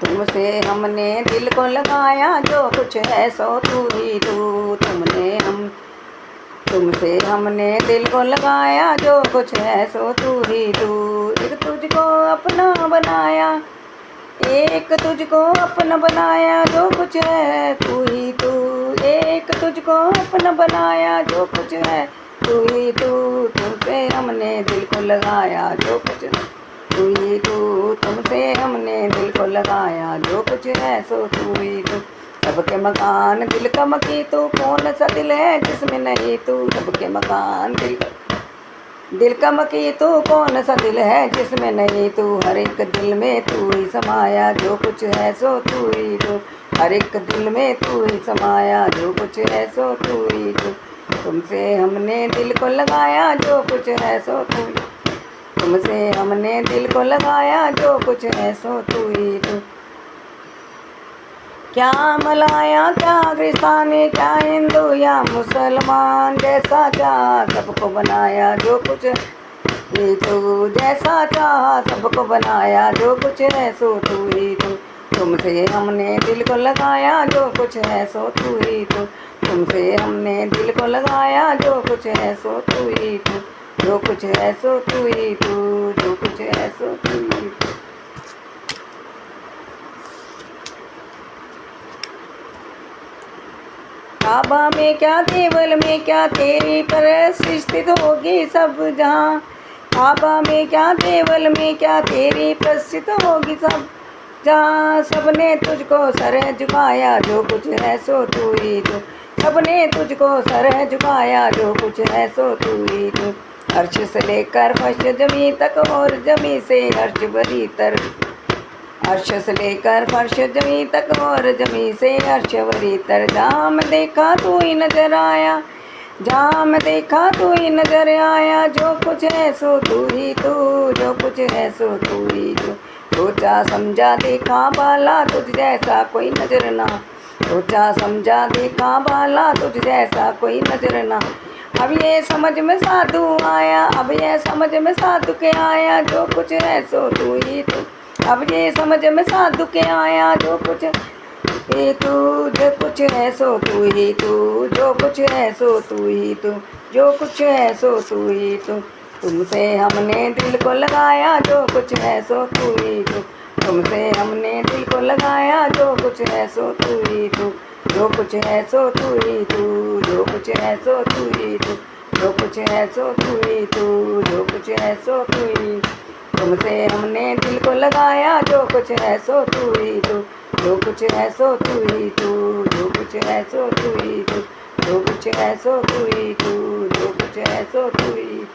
तुमसे हमने दिल को लगाया, जो कुछ है सो तू ही तू। तुमसे हमने दिल को लगाया, जो कुछ है सो तू ही तू। एक तुझको अपना बनाया, एक तुझको अपना बनाया, जो कुछ है तू ही तू। एक तुझको अपना बनाया, जो कुछ है तू ही तू। तुमसे हमने दिल को लगाया, जो कुछ है तू ही तू। तुमसे हमने दिल को लगाया, जो कुछ है सो तू ही तू। सबके मकान दिल का मकी तू, कौन सा दिल है जिसमें नहीं तू। सबके मकान दिल का मकी तू, कौन सा दिल है जिसमें नहीं तू। हर एक दिल में तू ही समाया, जो कुछ है सो तू ही तू। हर एक दिल में तू ही समाया, जो कुछ है सो तू ही तू। तुमसे हमने दिल को लगाया, जो कुछ है सो तू ही। तुमसे हमने दिल को लगाया, जो कुछ है सो तू ही तू। क्या मलाया क्या पाकिस्तानी, क्या हिंदू या मुसलमान, जैसा चाहा सबको बनाया, जो कुछ ही तू। जैसा चाहा सबको बनाया, जो कुछ है सो तू ही तू। तुमसे हमने दिल को लगाया, जो कुछ है सो तू ही तू। तुमसे हमने दिल को लगाया, जो कुछ है सो तू ही तू। जो कुछ है सो तू ही तू। जो कुछ है सो तू ही तू। काबा में क्या देवल में क्या, तेरी प्रस्थित होगी सब जहाँ। काबा में क्या देवल में क्या, तेरी प्रस्थित होगी सब जहाँ। सबने तुझको सर झुकाया, जो कुछ है सो तू ही तू। सबने तुझको सर झुकाया, जो कुछ है सो तू ही तू। अर्श से लेकर फर्श जमी तक, और जमी से अर्श भरी तर। अर्श से लेकर फर्श जमी तक, और जमी से अर्श भरी तर। जहाँ मैं देखा तू ही नजर आया, जहाँ मैं देखा तू ही नजर आया। जो कुछ है सो तू ही तू। जो कुछ है सो तू ही तू। सोचा समझा देखा बाला, तुझ जैसा कोई नजर ना। सोचा समझा देखा बाला, तुझ जैसा कोई नजर ना। अब ये समझ में साधु आया, अब ये समझ में साधु के आया, जो कुछ है सो तू ही तू। अब ये समझ में साधु के आया, जो कुछ है तू। जो कुछ है सो तू ही तू। जो कुछ है सो तू ही तू। जो कुछ है सो तू ही तू। तुमसे हमने दिल को लगाया, जो कुछ है सो तू ही तू। तुमसे हमने दिल को लगाया, जो कुछ है सो तू ही तू। जो कुछ है सो तू ही तू। जो कुछ है सो तू ही तू। जो कुछ है सो तू ही तू। जो कुछ है सो तू ही। तुमसे हमने दिल को लगाया, जो कुछ है सो तू ही तू। जो कुछ है सो तू ही तू। जो कुछ है सो तू ही तू। जो कुछ है सो तू ही तू। जो कुछ है सो तू ही।